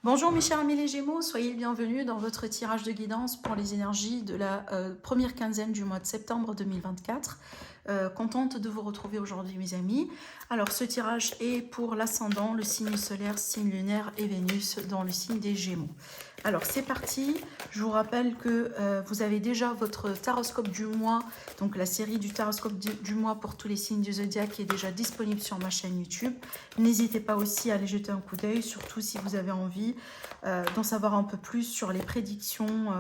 Bonjour mes chers amis les Gémeaux, soyez les bienvenus dans votre tirage de guidance pour les énergies de la première quinzaine du mois de septembre 2024. Contente de vous retrouver aujourd'hui mes amis. Alors ce tirage est pour l'ascendant, le signe solaire, signe lunaire et Vénus dans le signe des Gémeaux. Alors c'est parti, je vous rappelle que vous avez déjà votre taroscope du mois, donc la série du taroscope du mois pour tous les signes du zodiaque qui est déjà disponible sur ma chaîne YouTube. N'hésitez pas aussi à aller jeter un coup d'œil, surtout si vous avez envie d'en savoir un peu plus sur les prédictions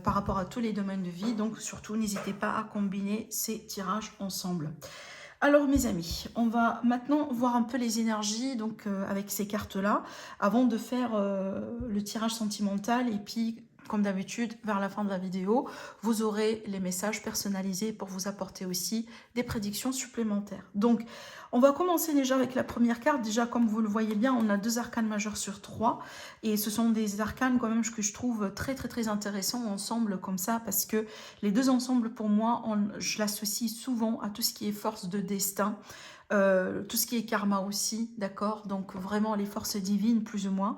par rapport à tous les domaines de vie. Donc surtout n'hésitez pas à combiner ces tirages ensemble. Alors mes amis, on va maintenant voir un peu les énergies donc avec ces cartes-là, avant de faire le tirage sentimental et puis comme d'habitude, vers la fin de la vidéo, vous aurez les messages personnalisés pour vous apporter aussi des prédictions supplémentaires. Donc, on va commencer déjà avec la première carte. Déjà, comme vous le voyez bien, on a 2 arcanes majeurs sur 3. Et ce sont des arcanes quand même que je trouve très intéressants ensemble comme ça, parce que les deux ensemble, pour moi, je l'associe souvent à tout ce qui est force de destin. Tout ce qui est karma aussi, d'accord, donc vraiment les forces divines plus ou moins.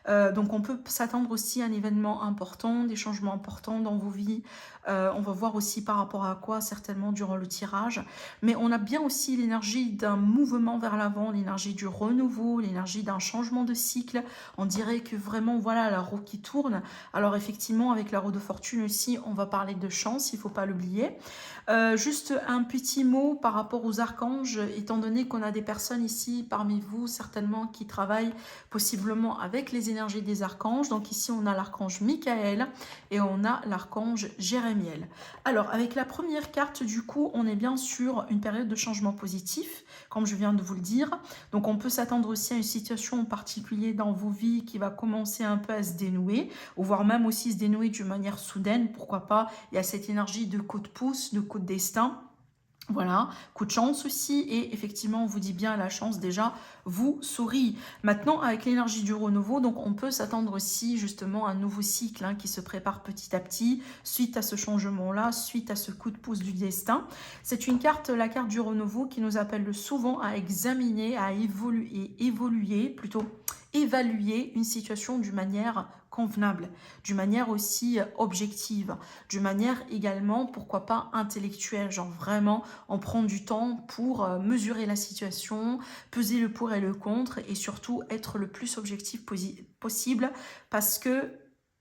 Donc on peut s'attendre aussi à un événement important, des changements importants dans vos vies. On va voir aussi par rapport à quoi certainement durant le tirage, mais on a bien aussi l'énergie d'un mouvement vers l'avant, l'énergie du renouveau, l'énergie d'un changement de cycle. On dirait que vraiment voilà la roue qui tourne. Alors effectivement avec la roue de fortune aussi on va parler de chance, il ne faut pas l'oublier. Juste un petit mot par rapport aux archanges, étant donné qu'on a des personnes ici parmi vous certainement qui travaillent possiblement avec les énergies des archanges. Donc ici on a l'archange Michael et on a l'archange Jérémiel. Alors avec la première carte du coup on est bien sur une période de changement positif comme je viens de vous le dire. Donc on peut s'attendre aussi à une situation en particulier dans vos vies qui va commencer un peu à se dénouer, ou voire même aussi se dénouer d'une manière soudaine, pourquoi pas. Il y a cette énergie de coup de pouce, de coup de destin. Voilà, coup de chance aussi, et effectivement, on vous dit bien la chance déjà vous sourit. Maintenant, avec l'énergie du renouveau, donc on peut s'attendre aussi justement à un nouveau cycle qui se prépare petit à petit, suite à ce changement-là, suite à ce coup de pouce du destin. C'est une carte, la carte du renouveau, qui nous appelle souvent à examiner, à évoluer, plutôt évaluer une situation d'une manière convenable, d'une manière aussi objective, d'une manière également, pourquoi pas, intellectuelle, genre vraiment on prend du temps pour mesurer la situation, peser le pour et le contre et surtout être le plus objectif possible, parce que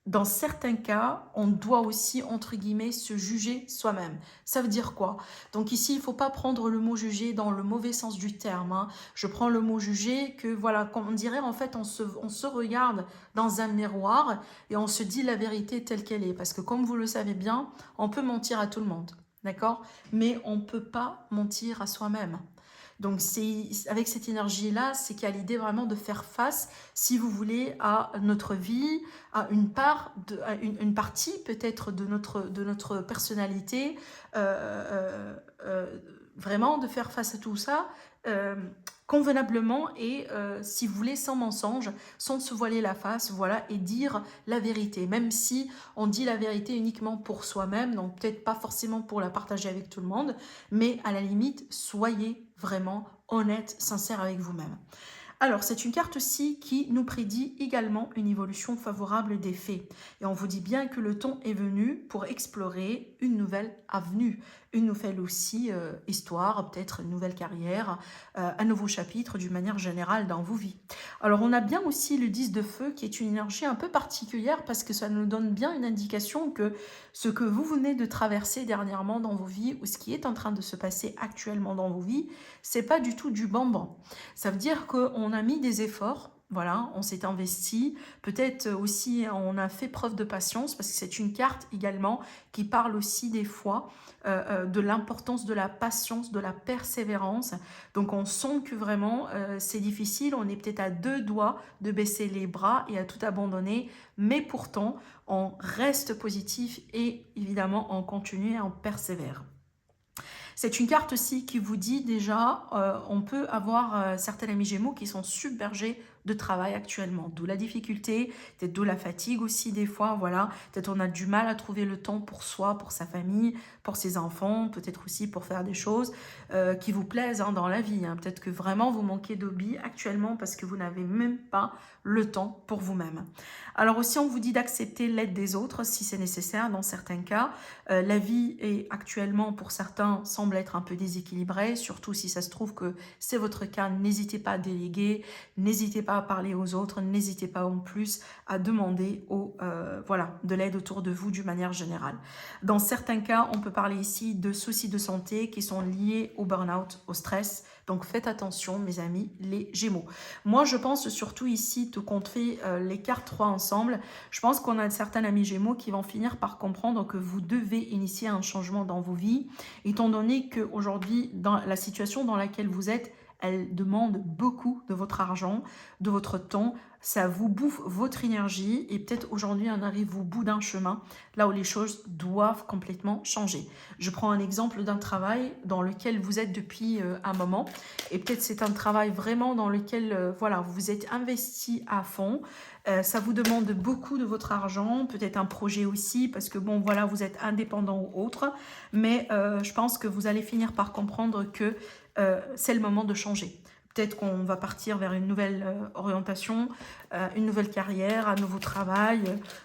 dans certains cas, on doit aussi, entre guillemets, se juger soi-même. Ça veut dire quoi? Donc ici, il ne faut pas prendre le mot juger dans le mauvais sens du terme. Je prends le mot juger que, voilà, comme on dirait, en fait, on se regarde dans un miroir et on se dit la vérité telle qu'elle est. Parce que comme vous le savez bien, on peut mentir à tout le monde. D'accord? Mais on ne peut pas mentir à soi-même. Donc c'est avec cette énergie-là, c'est qu'il y a l'idée vraiment de faire face, si vous voulez, à notre vie, à une part, à une partie peut-être de notre personnalité, vraiment de faire face à tout ça convenablement et si vous voulez sans mensonge, sans se voiler la face, voilà, et dire la vérité, même si on dit la vérité uniquement pour soi-même, donc peut-être pas forcément pour la partager avec tout le monde, mais à la limite, soyez vraiment honnête, sincère avec vous-même. Alors, c'est une carte aussi qui nous prédit également une évolution favorable des faits. Et on vous dit bien que le temps est venu pour explorer une nouvelle avenue, une nouvelle aussi histoire, peut-être une nouvelle carrière, un nouveau chapitre d'une manière générale dans vos vies. Alors, on a bien aussi le 10 de feu qui est une énergie un peu particulière parce que ça nous donne bien une indication que ce que vous venez de traverser dernièrement dans vos vies ou ce qui est en train de se passer actuellement dans vos vies, c'est pas du tout du bonbon. Ça veut dire qu'on a mis des efforts, voilà, on s'est investi, peut-être aussi on a fait preuve de patience parce que c'est une carte également qui parle aussi des fois de l'importance de la patience, de la persévérance. Donc on sent que vraiment c'est difficile, on est peut-être à deux doigts de baisser les bras et à tout abandonner, mais pourtant on reste positif et évidemment on continue et on persévère. C'est une carte aussi qui vous dit déjà, on peut avoir certains amis Gémeaux qui sont submergés de travail actuellement. D'où la difficulté, peut-être d'où la fatigue aussi des fois, voilà. Peut-être on a du mal à trouver le temps pour soi, pour sa famille, pour ses enfants, peut-être aussi pour faire des choses qui vous plaisent hein, dans la vie. Hein. Peut-être que vraiment vous manquez d'hobby actuellement parce que vous n'avez même pas le temps pour vous-même. Alors aussi, on vous dit d'accepter l'aide des autres si c'est nécessaire dans certains cas. La vie est actuellement, pour certains, semble être un peu déséquilibrée, surtout si ça se trouve que c'est votre cas. N'hésitez pas à déléguer, n'hésitez pas à parler aux autres, n'hésitez pas en plus à demander voilà, de l'aide autour de vous d'une manière générale. Dans certains cas, on peut parler ici de soucis de santé qui sont liés au burn-out, au stress. Donc faites attention, mes amis, les Gémeaux. Moi, je pense surtout ici, tout compte fait, les cartes 3 ensemble, je pense qu'on a certains amis Gémeaux qui vont finir par comprendre que vous devez initier un changement dans vos vies, étant donné qu'aujourd'hui, dans la situation dans laquelle vous êtes, elle demande beaucoup de votre argent, de votre temps, ça vous bouffe votre énergie et peut-être aujourd'hui on arrive au bout d'un chemin, là où les choses doivent complètement changer. Je prends un exemple d'un travail dans lequel vous êtes depuis un moment et peut-être c'est un travail vraiment dans lequel voilà, vous vous êtes investi à fond. Ça vous demande beaucoup de votre argent, peut-être un projet aussi, parce que bon, voilà, vous êtes indépendant ou autre, mais je pense que vous allez finir par comprendre que c'est le moment de changer. Peut-être qu'on va partir vers une nouvelle orientation, une nouvelle carrière, un nouveau travail,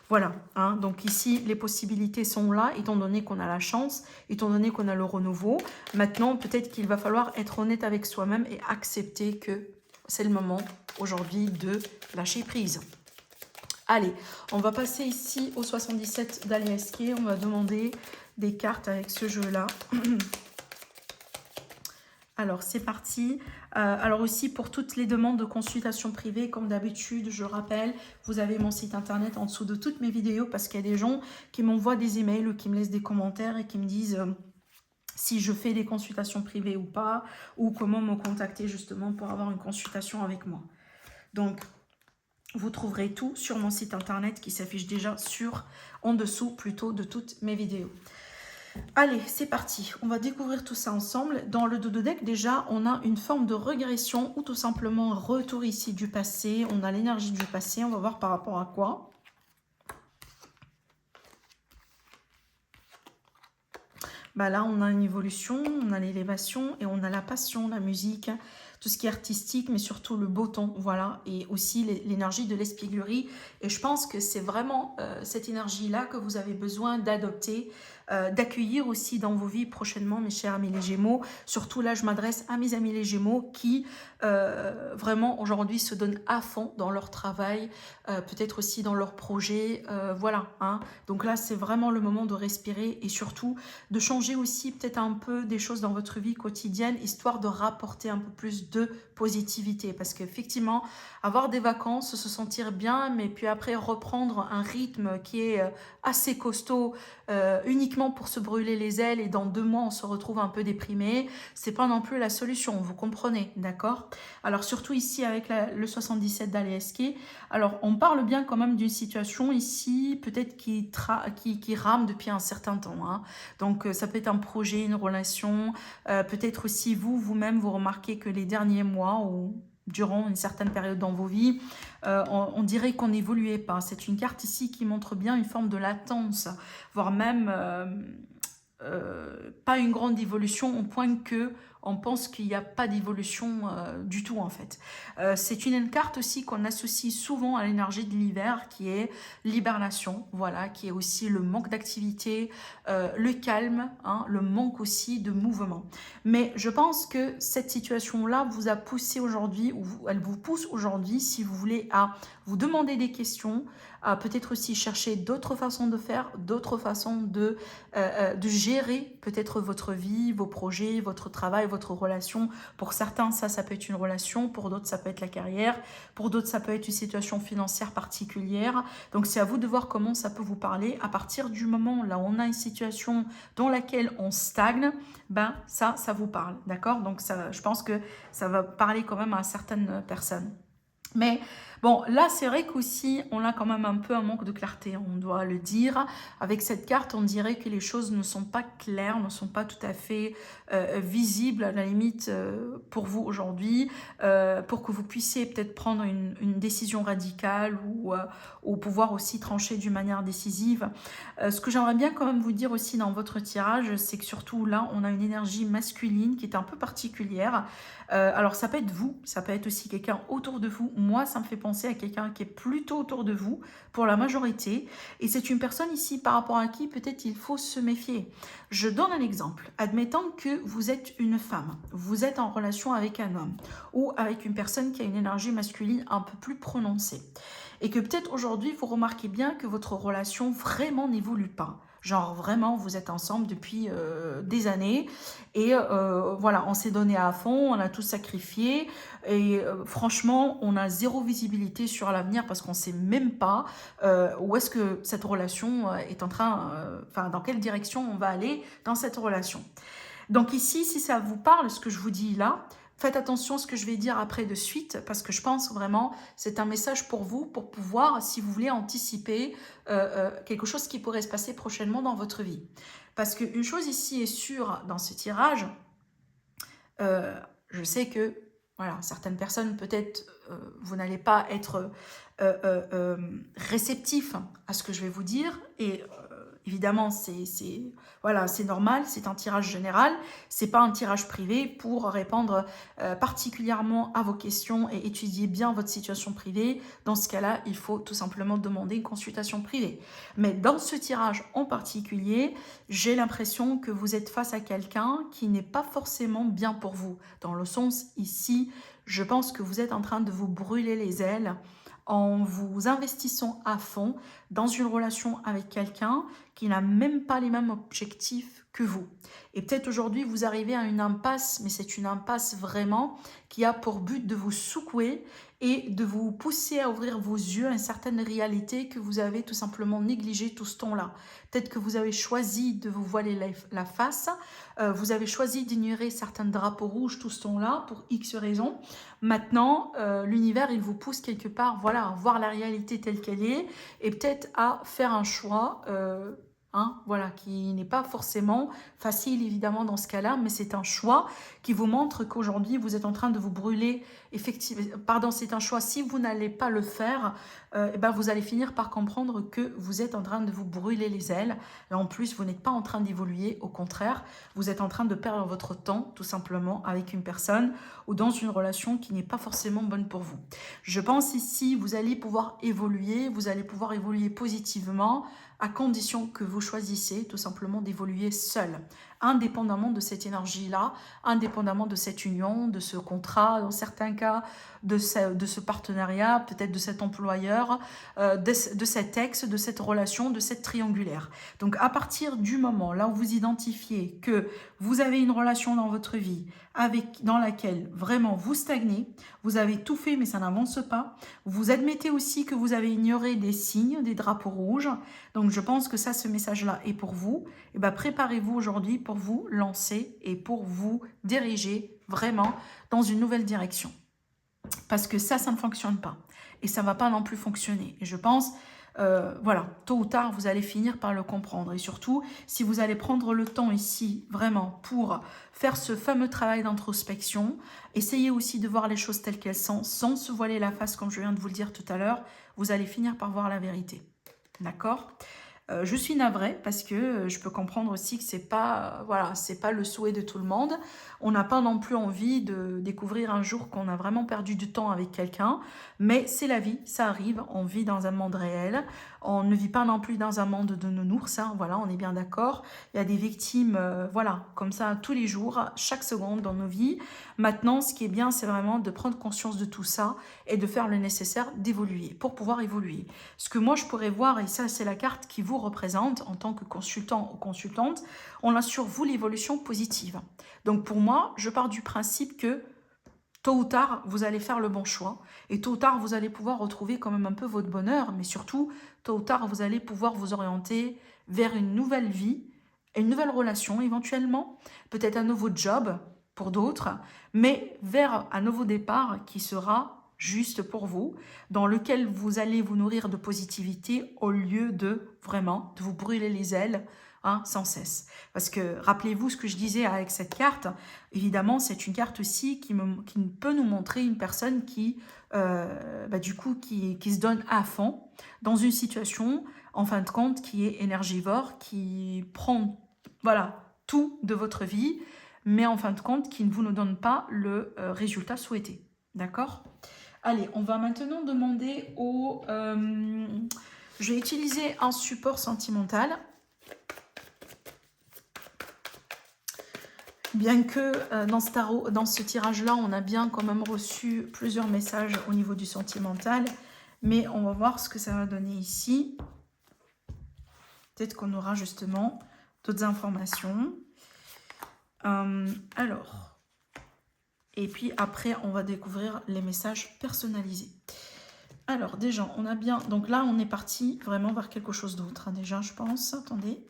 voilà. Hein. Donc ici, les possibilités sont là, étant donné qu'on a la chance, étant donné qu'on a le renouveau. Maintenant, peut-être qu'il va falloir être honnête avec soi-même et accepter que c'est le moment aujourd'hui de lâcher prise. Allez, on va passer ici au 77 d'Aliaské. On va demander des cartes avec ce jeu-là. Alors, c'est parti. Alors aussi, pour toutes les demandes de consultation privée, comme d'habitude, je rappelle, vous avez mon site internet en dessous de toutes mes vidéos parce qu'il y a des gens qui m'envoient des emails ou qui me laissent des commentaires et qui me disent si je fais des consultations privées ou pas, ou comment me contacter justement pour avoir une consultation avec moi. Donc, vous trouverez tout sur mon site internet qui s'affiche déjà en dessous plutôt de toutes mes vidéos. Allez, c'est parti. On va découvrir tout ça ensemble. Dans le dos de deck, déjà, on a une forme de régression ou tout simplement un retour ici du passé. On a l'énergie du passé. On va voir par rapport à quoi. Bah là, on a une évolution, on a l'élévation et on a la passion, la musique, tout ce qui est artistique, mais surtout le beau temps, voilà, et aussi l'énergie de l'espièglerie. Et je pense que c'est vraiment cette énergie-là que vous avez besoin d'adopter, d'accueillir aussi dans vos vies prochainement, mes chers amis les Gémeaux. Surtout là, je m'adresse à mes amis les Gémeaux qui vraiment aujourd'hui se donnent à fond dans leur travail, peut-être aussi dans leur projet, voilà. Hein. Donc là, c'est vraiment le moment de respirer et surtout de changer aussi peut-être un peu des choses dans votre vie quotidienne, histoire de rapporter un peu plus de positivité. Parce qu'effectivement, avoir des vacances, se sentir bien, mais puis après reprendre un rythme qui est assez costaud, uniquement pour se brûler les ailes et dans 2 mois on se retrouve un peu déprimé, c'est pas non plus la solution, vous comprenez, d'accord? Alors surtout ici avec le 77 d'Aliaské, alors on parle bien quand même d'une situation ici peut-être qui rame depuis un certain temps, hein. Donc ça peut être un projet, une relation, peut-être aussi vous-même vous remarquez que les derniers mois ou durant une certaine période dans vos vies, on dirait qu'on n'évoluait pas. C'est une carte ici qui montre bien une forme de latence, voire même pas une grande évolution au point que on pense qu'il n'y a pas d'évolution du tout en fait. C'est une carte aussi qu'on associe souvent à l'énergie de l'hiver qui est l'hibernation, voilà, qui est aussi le manque d'activité, le calme, hein, le manque aussi de mouvement. Mais je pense que cette situation-là vous a poussé aujourd'hui, ou elle vous pousse aujourd'hui, si vous voulez, à vous demander des questions, à peut-être aussi chercher d'autres façons de faire, d'autres façons de gérer peut-être votre vie, vos projets, votre travail, votre relation. Pour certains, ça peut être une relation, pour d'autres, ça peut être la carrière, pour d'autres, ça peut être une situation financière particulière. Donc, c'est à vous de voir comment ça peut vous parler. À partir du moment là où on a une situation dans laquelle on stagne, ben ça vous parle, d'accord? Donc, ça, je pense que ça va parler quand même à certaines personnes. Mais Bon, là, c'est vrai qu'aussi, on a quand même un peu un manque de clarté, on doit le dire. Avec cette carte, on dirait que les choses ne sont pas claires, ne sont pas tout à fait visibles, à la limite, pour vous aujourd'hui, pour que vous puissiez peut-être prendre une décision radicale ou pouvoir aussi trancher d'une manière décisive. Ce que j'aimerais bien quand même vous dire aussi dans votre tirage, c'est que surtout là, on a une énergie masculine qui est un peu particulière. Alors ça peut être vous, ça peut être aussi quelqu'un autour de vous. Moi, ça me fait penser à quelqu'un qui est plutôt autour de vous pour la majorité. Et c'est une personne ici par rapport à qui peut-être il faut se méfier. Je donne un exemple. Admettons que vous êtes une femme, vous êtes en relation avec un homme ou avec une personne qui a une énergie masculine un peu plus prononcée. Et que peut-être aujourd'hui, vous remarquez bien que votre relation vraiment n'évolue pas. Genre vraiment, vous êtes ensemble depuis des années et voilà, on s'est donné à fond, on a tout sacrifié et franchement, on a zéro visibilité sur l'avenir parce qu'on ne sait même pas où est-ce que cette relation est en train, enfin dans quelle direction on va aller dans cette relation. Donc ici, si ça vous parle, ce que je vous dis là, faites attention à ce que je vais dire après de suite, parce que je pense vraiment c'est un message pour vous, pour pouvoir, si vous voulez, anticiper quelque chose qui pourrait se passer prochainement dans votre vie. Parce qu'une chose ici est sûre dans ce tirage, je sais que voilà, certaines personnes, peut-être, vous n'allez pas être réceptif à ce que je vais vous dire, et évidemment, voilà, c'est normal, c'est un tirage général, c'est pas un tirage privé pour répondre particulièrement à vos questions et étudier bien votre situation privée. Dans ce cas-là, il faut tout simplement demander une consultation privée. Mais dans ce tirage en particulier, j'ai l'impression que vous êtes face à quelqu'un qui n'est pas forcément bien pour vous. Dans le sens ici, je pense que vous êtes en train de vous brûler les ailes en vous investissant à fond dans une relation avec quelqu'un qui n'a même pas les mêmes objectifs que vous. Et peut-être aujourd'hui, vous arrivez à une impasse, mais c'est une impasse vraiment qui a pour but de vous secouer et de vous pousser à ouvrir vos yeux à une certaine réalité que vous avez tout simplement négligée tout ce temps-là. Peut-être que vous avez choisi de vous voiler la face, vous avez choisi d'ignorer certains drapeaux rouges tout ce temps-là pour X raisons. Maintenant, l'univers, il vous pousse quelque part, voilà, à voir la réalité telle qu'elle est et peut-être à faire un choix voilà, qui n'est pas forcément facile évidemment dans ce cas-là, mais c'est un choix qui vous montre qu'aujourd'hui vous êtes en train de vous brûler. Effectivement, pardon, c'est un choix. Si vous n'allez pas le faire, vous allez finir par comprendre que vous êtes en train de vous brûler les ailes. Et en plus, vous n'êtes pas en train d'évoluer. Au contraire, vous êtes en train de perdre votre temps tout simplement avec une personne ou dans une relation qui n'est pas forcément bonne pour vous. Je pense ici, vous allez pouvoir évoluer positivement à condition que vous choisissez tout simplement d'évoluer seul, indépendamment de cette énergie-là, indépendamment de cette union, de ce contrat, dans certains cas, de ce partenariat, peut-être de cet employeur, de cet ex, de cette relation, de cette triangulaire. Donc à partir du moment là où vous identifiez que vous avez une relation dans votre vie dans laquelle vraiment vous stagnez, vous avez tout fait mais ça n'avance pas, vous admettez aussi que vous avez ignoré des signes, des drapeaux rouges, donc je pense que ça, ce message-là est pour vous. Et préparez-vous aujourd'hui pour vous lancer et pour vous diriger vraiment dans une nouvelle direction. Parce que ça ne fonctionne pas. Et ça ne va pas non plus fonctionner. Et je pense, voilà, tôt ou tard, vous allez finir par le comprendre. Et surtout, si vous allez prendre le temps ici, vraiment, pour faire ce fameux travail d'introspection, essayez aussi de voir les choses telles qu'elles sont, sans se voiler la face, comme je viens de vous le dire tout à l'heure, vous allez finir par voir la vérité. D'accord ? Je suis navrée parce que je peux comprendre aussi que c'est pas le souhait de tout le monde. On n'a pas non plus envie de découvrir un jour qu'on a vraiment perdu du temps avec quelqu'un, mais c'est la vie, ça arrive, on vit dans un monde réel, on ne vit pas non plus dans un monde de nounours, voilà, on est bien d'accord. Il y a des victimes, voilà, comme ça tous les jours, chaque seconde dans nos vies. Maintenant, ce qui est bien, c'est vraiment de prendre conscience de tout ça et de faire le nécessaire d'évoluer, pour pouvoir évoluer. Ce que moi je pourrais voir, et ça c'est la carte qui vous représente en tant que consultant ou consultante, on a sur vous l'évolution positive. Donc pour moi, je pars du principe que tôt ou tard, vous allez faire le bon choix. Et tôt ou tard, vous allez pouvoir retrouver quand même un peu votre bonheur. Mais surtout, tôt ou tard, vous allez pouvoir vous orienter vers une nouvelle vie, une nouvelle relation éventuellement, peut-être un nouveau job pour d'autres, mais vers un nouveau départ qui sera, juste pour vous, dans lequel vous allez vous nourrir de positivité au lieu de vraiment de vous brûler les ailes sans cesse. Parce que rappelez-vous ce que je disais avec cette carte, évidemment c'est une carte aussi qui peut nous montrer une personne qui, du coup, qui se donne à fond dans une situation, en fin de compte, qui est énergivore, qui prend voilà, tout de votre vie, mais en fin de compte, qui ne vous donne pas le résultat souhaité. D'accord? Allez, on va maintenant demander au... je vais utiliser un support sentimental. Bien que dans ce tirage-là, on a bien quand même reçu plusieurs messages au niveau du sentimental, mais on va voir ce que ça va donner ici. Peut-être qu'on aura justement d'autres informations. Alors, et puis après, on va découvrir les messages personnalisés. Alors, déjà, on a bien... Donc là, on est parti vraiment vers quelque chose d'autre, déjà, je pense. Attendez.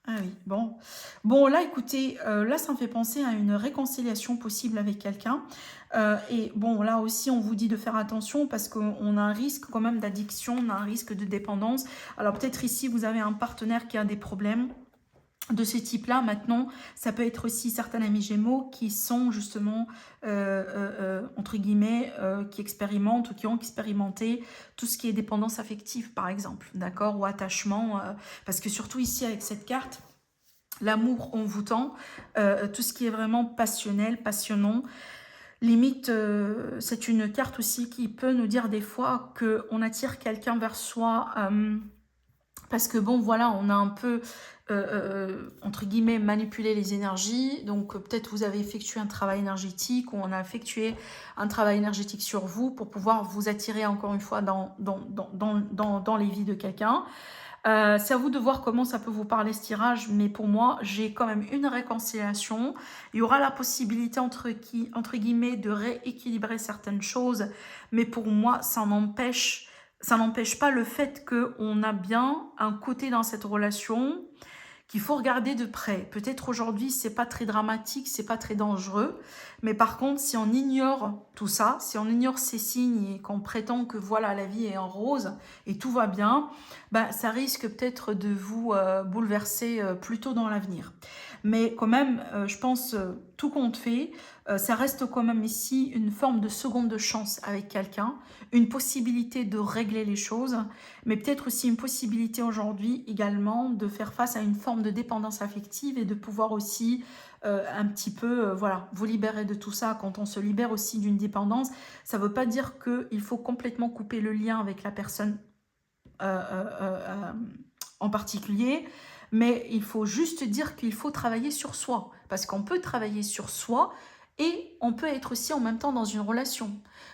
Ah oui, bon. Bon, là, écoutez, là, ça me fait penser à une réconciliation possible avec quelqu'un. Et bon, là aussi, on vous dit de faire attention parce qu'on a un risque quand même d'addiction, on a un risque de dépendance. Alors, peut-être ici, vous avez un partenaire qui a des problèmes de ce type-là. Maintenant, ça peut être aussi certains amis Gémeaux qui sont justement, entre guillemets, qui expérimentent ou qui ont expérimenté tout ce qui est dépendance affective, par exemple, d'accord, ou attachement, parce que surtout ici, avec cette carte, l'amour envoûtant, tout ce qui est vraiment passionnel, passionnant, limite, c'est une carte aussi qui peut nous dire des fois qu'on attire quelqu'un vers soi, parce que bon, voilà, on a un peu, entre guillemets, manipulé les énergies. Donc peut-être vous avez effectué un travail énergétique ou on a effectué un travail énergétique sur vous pour pouvoir vous attirer encore une fois dans les vies de quelqu'un. C'est à vous de voir comment ça peut vous parler ce tirage, mais pour moi, j'ai quand même une réconciliation. Il y aura la possibilité, entre guillemets, de rééquilibrer certaines choses, mais pour moi, ça n'empêche pas le fait qu'on a bien un côté dans cette relation qu'il faut regarder de près. Peut-être aujourd'hui, c'est pas très dramatique, c'est pas très dangereux, mais par contre, si on ignore tout ça, si on ignore ces signes et qu'on prétend que voilà, la vie est en rose et tout va bien, ça risque peut-être de vous bouleverser plus tôt dans l'avenir. Mais quand même, je pense, tout compte fait, ça reste quand même ici une forme de seconde chance avec quelqu'un, une possibilité de régler les choses, mais peut-être aussi une possibilité aujourd'hui également de faire face à une forme de dépendance affective et de pouvoir aussi un petit peu voilà, vous libérer de tout ça. Quand on se libère aussi d'une dépendance, ça ne veut pas dire qu'il faut complètement couper le lien avec la personne en particulier, mais il faut juste dire qu'il faut travailler sur soi, parce qu'on peut travailler sur soi et on peut être aussi en même temps dans une relation.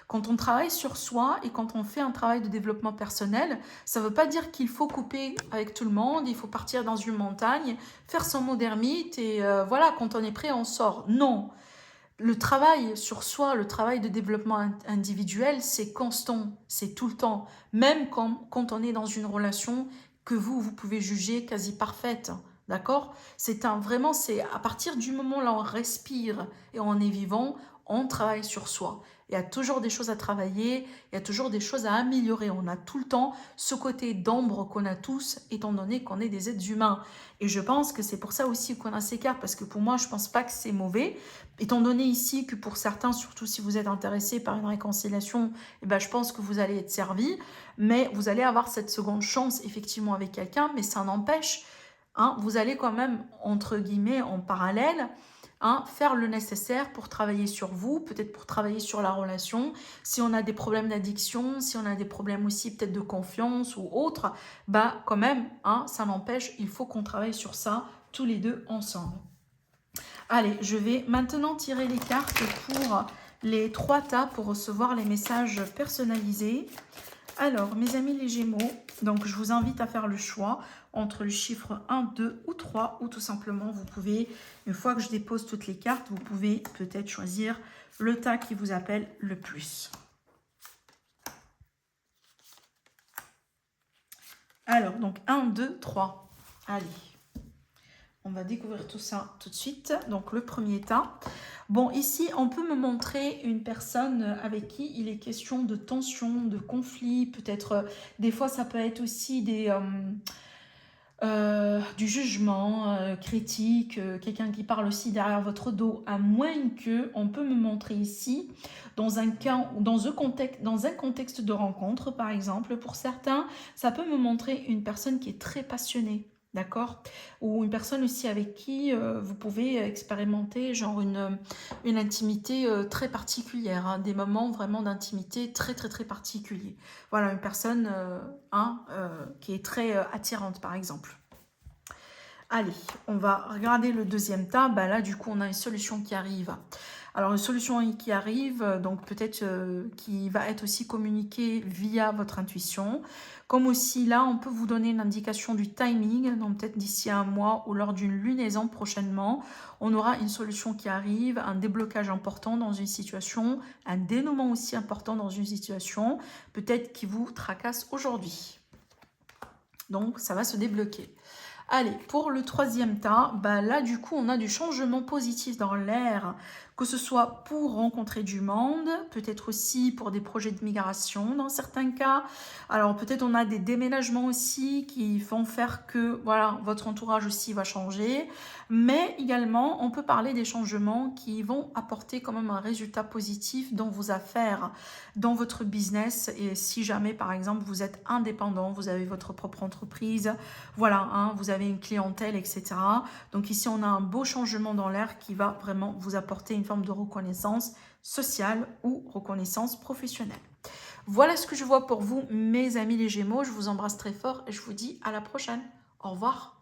Quand on travaille sur soi et quand on fait un travail de développement personnel, ça ne veut pas dire qu'il faut couper avec tout le monde, il faut partir dans une montagne, faire son mot d'ermite et voilà, quand on est prêt, on sort. Non, le travail sur soi, le travail de développement individuel, c'est constant, c'est tout le temps. Même quand on est dans une relation que vous pouvez juger quasi parfaite. D'accord? C'est à partir du moment où on respire et on est vivant, on travaille sur soi. Il y a toujours des choses à travailler, il y a toujours des choses à améliorer. On a tout le temps ce côté d'ombre qu'on a tous, étant donné qu'on est des êtres humains. Et je pense que c'est pour ça aussi qu'on a ces cartes, parce que pour moi, je ne pense pas que c'est mauvais. Étant donné ici que pour certains, surtout si vous êtes intéressé par une réconciliation, je pense que vous allez être servi. Mais vous allez avoir cette seconde chance, effectivement, avec quelqu'un, mais ça n'empêche, vous allez quand même, entre guillemets, en parallèle, faire le nécessaire pour travailler sur vous, peut-être pour travailler sur la relation. Si on a des problèmes d'addiction, si on a des problèmes aussi peut-être de confiance ou autre, quand même, ça n'empêche, il faut qu'on travaille sur ça tous les deux ensemble. Allez, je vais maintenant tirer les cartes pour les 3 tas pour recevoir les messages personnalisés. Alors, mes amis les Gémeaux, donc je vous invite à faire le choix entre le chiffre 1, 2 ou 3, ou tout simplement, vous pouvez, une fois que je dépose toutes les cartes, vous pouvez peut-être choisir le tas qui vous appelle le plus. Alors, donc 1, 2, 3. Allez, on va découvrir tout ça tout de suite. Donc, le premier tas. Bon, ici, on peut me montrer une personne avec qui il est question de tension, de conflit, peut-être, des fois, ça peut être aussi du jugement critique, quelqu'un qui parle aussi derrière votre dos, à moins que on peut me montrer ici, dans un cas, dans un contexte de rencontre, par exemple, pour certains, ça peut me montrer une personne qui est très passionnée. D'accord. Ou une personne aussi avec qui vous pouvez expérimenter genre une intimité très particulière, hein, des moments vraiment d'intimité très très très particuliers. Voilà, une personne qui est très attirante par exemple. Allez, on va regarder le deuxième tas. Bah là, du coup, on a une solution qui arrive. Alors, une solution qui arrive, donc peut-être qui va être aussi communiquée via votre intuition. Comme aussi, là, on peut vous donner une indication du timing. Donc, peut-être d'ici un mois ou lors d'une lunaison prochainement, on aura une solution qui arrive, un déblocage important dans une situation, un dénouement aussi important dans une situation, peut-être qui vous tracasse aujourd'hui. Donc, ça va se débloquer. Allez, pour le troisième tas, bah là du coup on a du changement positif dans l'air, que ce soit pour rencontrer du monde, peut-être aussi pour des projets de migration dans certains cas. Alors peut-être on a des déménagements aussi qui vont faire que voilà, votre entourage aussi va changer, mais également on peut parler des changements qui vont apporter quand même un résultat positif dans vos affaires, dans votre business, et si jamais par exemple vous êtes indépendant, vous avez votre propre entreprise, voilà, hein, vous avez une clientèle, etc. Donc ici, on a un beau changement dans l'air qui va vraiment vous apporter une forme de reconnaissance sociale ou reconnaissance professionnelle. Voilà ce que je vois pour vous, mes amis les Gémeaux. Je vous embrasse très fort et je vous dis à la prochaine. Au revoir.